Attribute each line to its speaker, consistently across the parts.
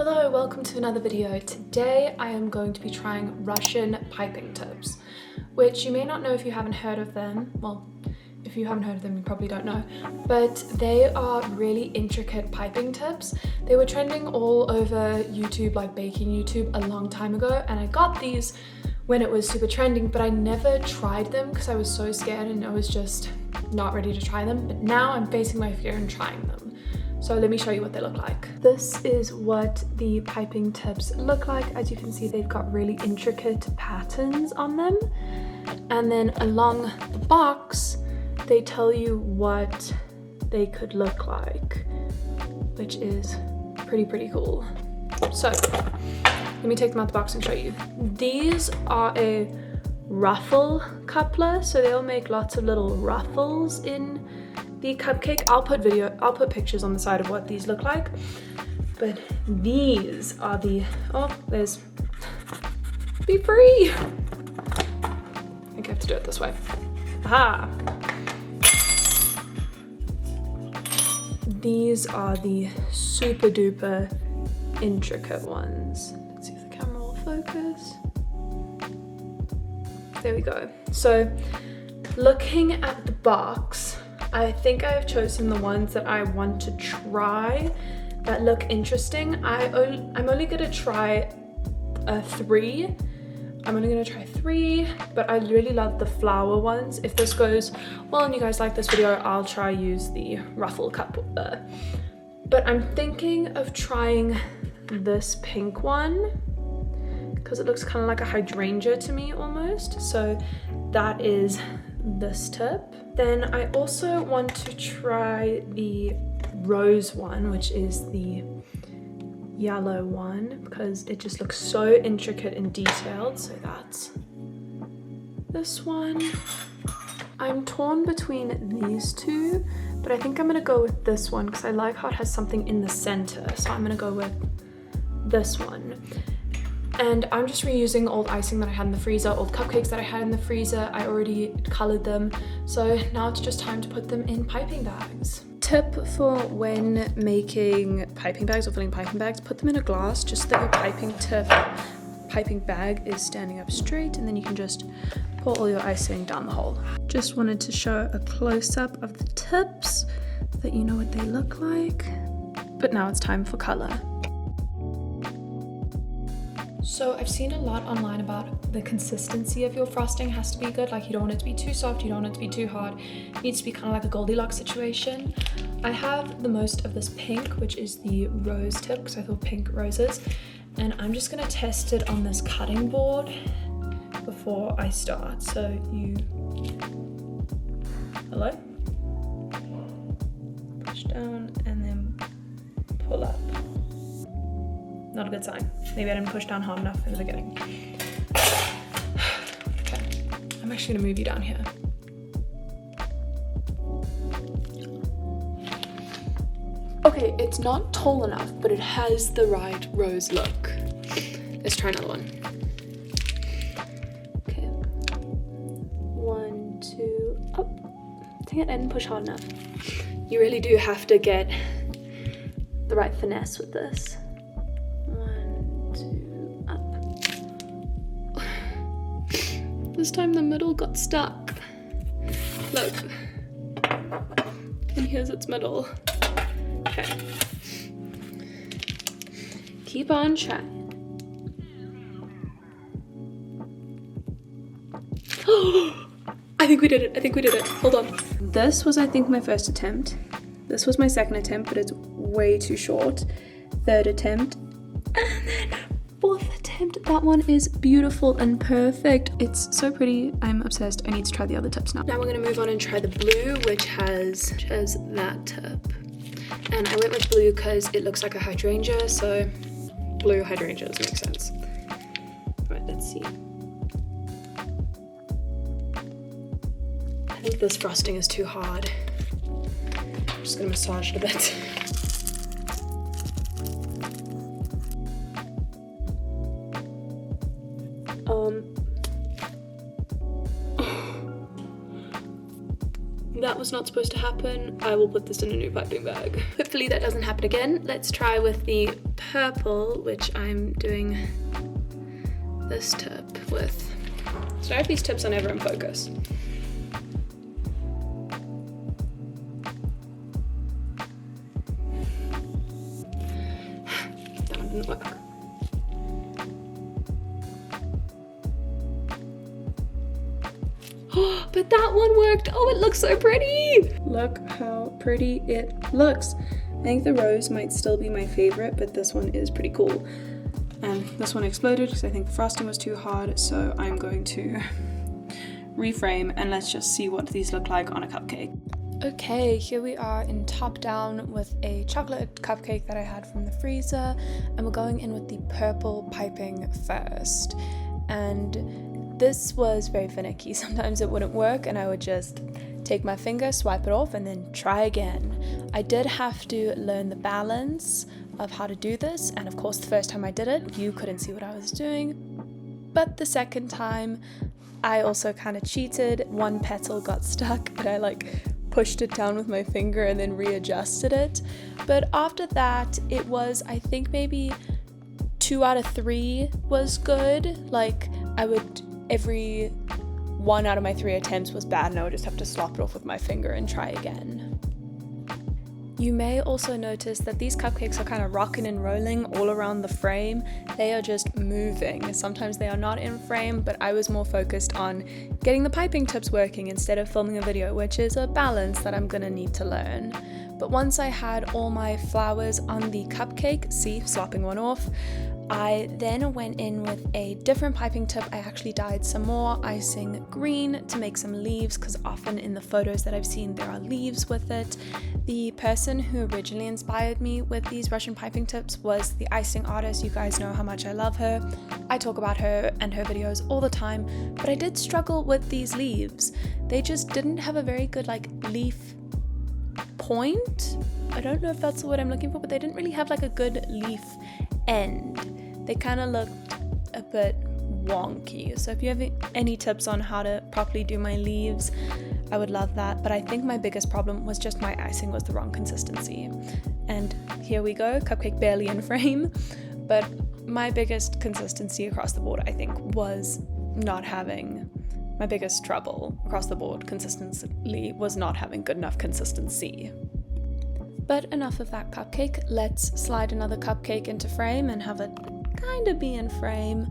Speaker 1: Hello, welcome to another video. Today I am going to be trying Russian piping tips, which you may not know if you haven't heard of them. Well, if you haven't heard of them, you probably don't know, but they are really intricate piping tips. They were trending all over YouTube, like baking YouTube, a long time ago, and I got these when it was super trending, but I never tried them because I was so scared and I was just not ready to try them. But now I'm facing my fear and trying them. So let me show you what they look like. This is what the piping tips look like. As you can see, they've got really intricate patterns on them. And then along the box, they tell you what they could look like, which is pretty cool. So let me take them out the box and show you. These are a ruffle coupler, so they'll make lots of little ruffles in the cupcake. I'll put pictures on the side of what these look like. But these are the, there's Be Free. I think I have to do it this way. Aha! These are the super duper intricate ones. Let's see if the camera will focus. There we go. So looking at the box, I think I have chosen the ones that I want to try that look interesting. I'm only gonna try three. I'm only gonna try three, but I really love the flower ones. If this goes well and you guys like this video, I'll try use the ruffle coupler. But I'm thinking of trying this pink one because it looks kind of like a hydrangea to me almost. So that is this tip. Then I also want to try the rose one, which is the yellow one, because it just looks so intricate and detailed. So that's this one. I'm torn between these two, but I think I'm gonna go with this one because I like how it has something in the center. So I'm gonna go with this one. And I'm just reusing old icing that I had in the freezer, old cupcakes that I had in the freezer. I already colored them. So now it's just time to put them in piping bags. Tip for when making piping bags or filling piping bags, put them in a glass just so that your piping bag is standing up straight, and then you can just pour all your icing down the hole. Just wanted to show a close-up of the tips so that you know what they look like. But now it's time for color. So I've seen a lot online about the consistency of your frosting has to be good. Like, you don't want it to be too soft, you don't want it to be too hard. It needs to be kind of like a Goldilocks situation. I have the most of this pink, which is the rose tip, because I thought pink roses. And I'm just gonna test it on this cutting board before I start. So hello? Push down and then pull up. Not a good sign. Maybe I didn't push down hard enough in the beginning. Okay, I'm actually gonna move you down here. Okay, it's not tall enough, but it has the right rose look. Let's try another one. Okay, 1, 2, up. Dang it, I didn't push hard enough. You really do have to get the right finesse with this. This time the middle got stuck. Look. And here's its middle. Okay. Keep on trying. I think we did it. Hold on. This was, I think, my first attempt. This was my second attempt, but it's way too short. Third attempt. And then fourth attempt. That one is beautiful and perfect. It's so pretty. I'm obsessed. I need to try the other tips now. Now we're gonna move on and try the blue, which has that tip. And I went with blue because it looks like a hydrangea, so blue hydrangeas make sense. All right, let's see. I think this frosting is too hard. I'm just gonna massage it a bit. that was not supposed to happen. I will put this in a new piping bag. Hopefully that doesn't happen again. Let's try with the purple, which I'm doing this tip with. So I hope these tips are never in focus. That one didn't work. But that one worked. Oh, it looks so pretty. Look how pretty it looks. I think the rose might still be my favorite, but this one is pretty cool. And this one exploded because I think the frosting was too hard, so I'm going to reframe and let's just see what these look like on a cupcake. Okay, here we are in top down with a chocolate cupcake that I had from the freezer, and we're going in with the purple piping first. And this was very finicky. Sometimes it wouldn't work and I would just take my finger, swipe it off, and then try again. I did have to learn the balance of how to do this, and of course the first time I did it, you couldn't see what I was doing. But the second time, I also kind of cheated. One petal got stuck and I pushed it down with my finger and then readjusted it. But after that, it was, I think maybe 2 out of 3 was good. Every 1 out of my 3 attempts was bad and I would just have to slop it off with my finger and try again. You may also notice that these cupcakes are kind of rocking and rolling all around the frame. They are just moving. Sometimes they are not in frame, but I was more focused on getting the piping tips working instead of filming a video, which is a balance that I'm gonna need to learn. But once I had all my flowers on the cupcake, see, slopping one off, I then went in with a different piping tip. I actually dyed some more icing green to make some leaves, because often in the photos that I've seen there are leaves with it. The person who originally inspired me with these Russian piping tips was the icing artist. You guys know how much I love her. I talk about her and her videos all the time, but I did struggle with these leaves. They just didn't have a very good leaf point. I don't know if that's the word I'm looking for, but they didn't really have a good leaf end. They kind of looked a bit wonky. So if you have any tips on how to properly do my leaves, I would love that. But I think my biggest problem was just my icing was the wrong consistency. And here we go, cupcake barely in frame. But my biggest consistency across the board, I think, was not having, my biggest trouble across the board consistently was not having good enough consistency. But enough of that cupcake. Let's slide another cupcake into frame and have it kind of be in frame.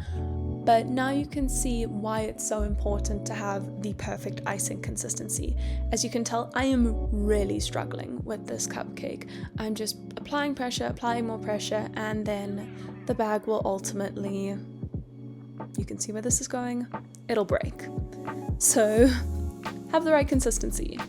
Speaker 1: But now you can see why it's so important to have the perfect icing consistency. As you can tell, I am really struggling with this cupcake. I'm just applying pressure, applying more pressure, and then the bag will ultimately, you can see where this is going, it'll break. So have the right consistency.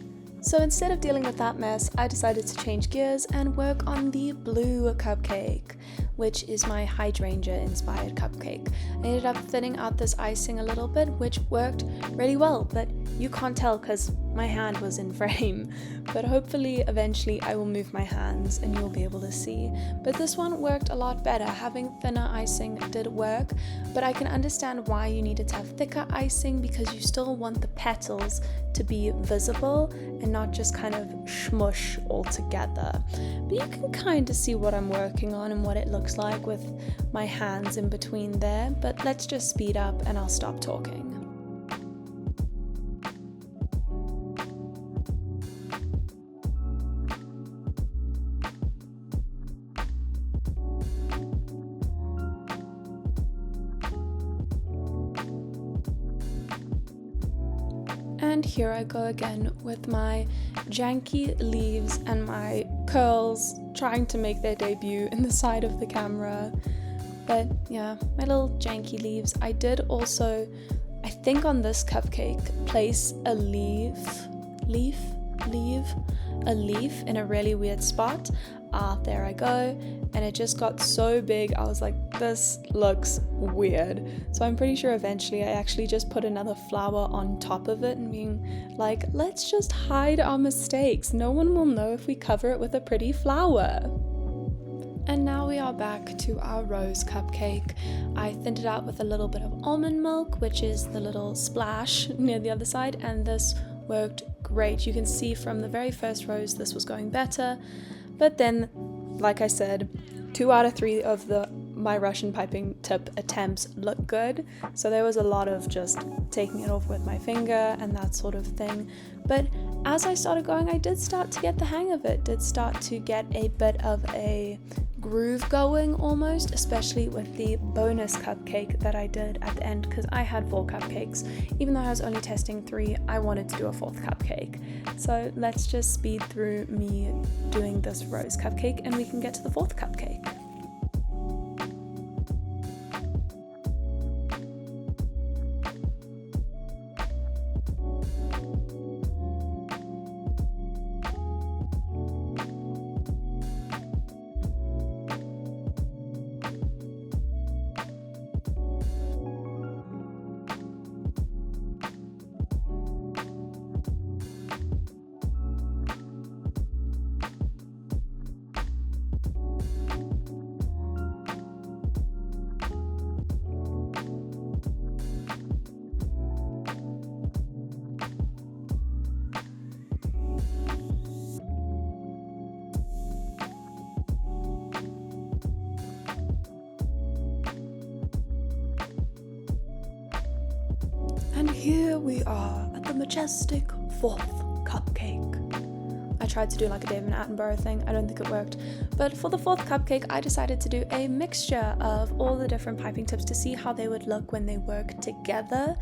Speaker 1: So instead of dealing with that mess, I decided to change gears and work on the blue cupcake, which is my hydrangea inspired cupcake. I ended up thinning out this icing a little bit, which worked really well, but you can't tell because my hand was in frame. But hopefully eventually I will move my hands and you'll be able to see. But this one worked a lot better. Having thinner icing did work, but I can understand why you needed to have thicker icing, because you still want the petals to be visible and not just kind of smush all together. But you can kind of see what I'm working on and what it looks like with my hands in between there. But let's just speed up and I'll stop talking. And here I go again with my janky leaves and my curls trying to make their debut in the side of the camera. But yeah, my little janky leaves. I did also, I think on this cupcake, place a leaf in a really weird spot. There I go. And it just got so big, I was like, this looks weird. So I'm pretty sure eventually I actually just put another flower on top of it and being like, let's just hide our mistakes. No one will know if we cover it with a pretty flower. And now we are back to our rose cupcake. I thinned it out with a little bit of almond milk, which is the little splash near the other side, and this worked great. You can see from the very first rose this was going better, but then, like I said, 2 out of 3 of my Russian piping tip attempts look good, so there was a lot of just taking it off with my finger and that sort of thing. But as I started going, I did start to get the hang of it, did start to get a bit of a groove going almost, especially with the bonus cupcake that I did at the end, because I had 4 cupcakes. Even though I was only testing 3, I wanted to do a 4th cupcake. So let's just speed through me doing this rose cupcake and we can get to the 4th cupcake. And here we are at the majestic 4th cupcake. I tried to do like a David Attenborough thing, I don't think it worked. But for the 4th cupcake, I decided to do a mixture of all the different piping tips to see how they would look when they work together,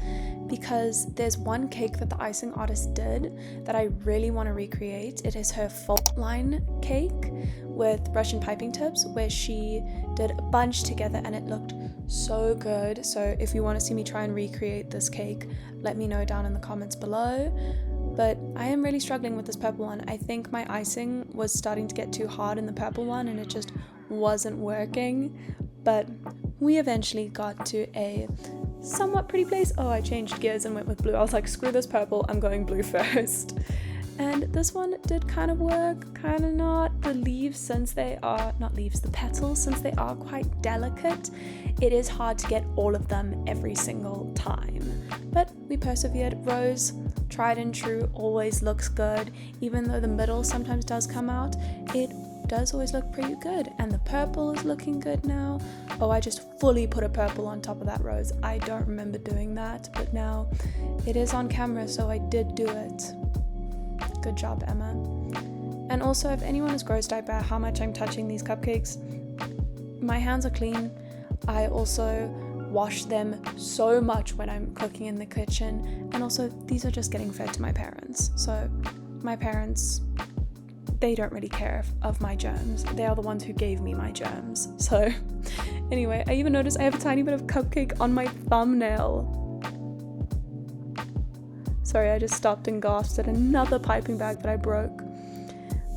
Speaker 1: because there's one cake that the icing artist did that I really want to recreate. It is her fault line cake with Russian piping tips, where she did a bunch together and it looked so good. So if you want to see me try and recreate this cake, let me know down in the comments below. But I am really struggling with this purple one. I think my icing was starting to get too hard in the purple one and it just wasn't working. But we eventually got to a somewhat pretty place. Oh, I changed gears and went with blue. I was like, screw this purple, I'm going blue first. And this one did kind of work, kind of not. The leaves, since they are, not leaves, the petals, since they are quite delicate, it is hard to get all of them every single time. But we persevered. Rose, tried and true, always looks good. Even though the middle sometimes does come out, it does always look pretty good. And the purple is looking good now. Oh, I just fully put a purple on top of that rose. I don't remember doing that, but now it is on camera, so I did do it. Good job, Emma. And also, if anyone is grossed out by how much I'm touching these cupcakes, my hands are clean. I also wash them so much when I'm cooking in the kitchen, and also these are just getting fed to my parents. So my parents, they don't really care of my germs. They are the ones who gave me my germs. So anyway, I even noticed I have a tiny bit of cupcake on my thumbnail. Sorry, I just stopped and gasped at another piping bag that I broke.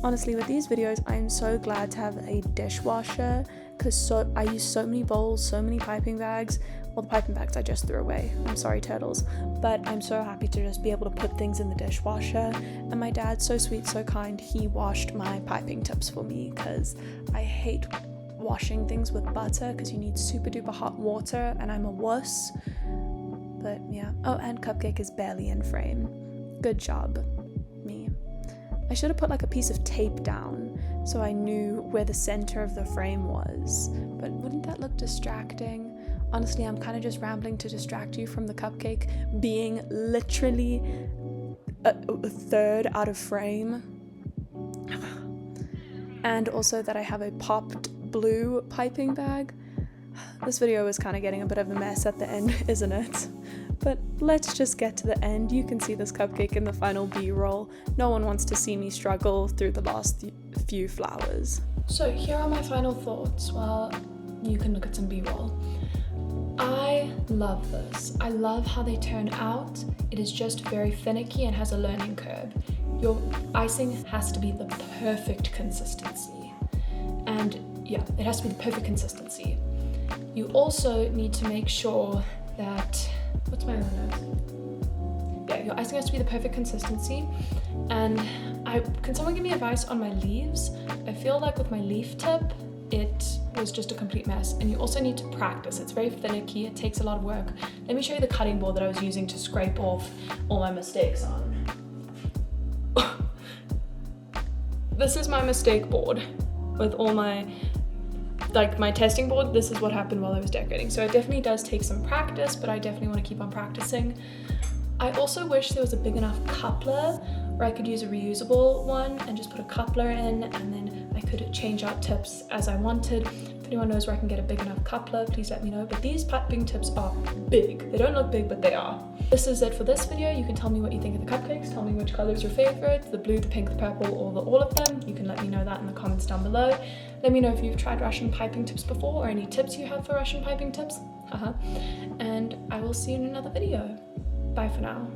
Speaker 1: Honestly, with these videos, I'm so glad to have a dishwasher, because I use so many bowls, so many piping bags. Well, the piping bags I just threw away. I'm sorry, turtles. But I'm so happy to just be able to put things in the dishwasher. And my dad's so sweet, so kind. He washed my piping tips for me, because I hate washing things with butter, because you need super duper hot water, and I'm a wuss. But yeah. Oh, and cupcake is barely in frame. Good job, me. I should have put like a piece of tape down so I knew where the center of the frame was. But wouldn't that look distracting? Honestly, I'm kind of just rambling to distract you from the cupcake being literally a third out of frame. And also that I have a popped blue piping bag. This video is kind of getting a bit of a mess at the end, isn't it? But let's just get to the end. You can see this cupcake in the final B-roll. No one wants to see me struggle through the last few flowers. So here are my final thoughts. Well, you can look at some B-roll. I love this. I love how they turn out. It is just very finicky and has a learning curve. Your icing has to be the perfect consistency. And yeah, it has to be the perfect consistency. You also need to make sure that, what's my other note? Yeah, your icing has to be the perfect consistency. And can someone give me advice on my leaves? I feel like with my leaf tip, it was just a complete mess. And you also need to practice. It's very finicky, it takes a lot of work. Let me show you the cutting board that I was using to scrape off all my mistakes on. this is my mistake board with all my, like my testing board. This is what happened while I was decorating. So it definitely does take some practice, but I definitely want to keep on practicing. I also wish there was a big enough coupler where I could use a reusable one and just put a coupler in, and then I could change out tips as I wanted. If anyone knows where I can get a big enough coupler, please let me know. But these piping tips are big. They don't look big, but they are. This is it for this video. You can tell me what you think of the cupcakes. Tell me which color is your favorite, the blue, the pink, the purple, or all of them. You can let me know that in the comments down below. Let me know if you've tried Russian piping tips before, or any tips you have for Russian piping tips. And I will see you in another video. Bye for now.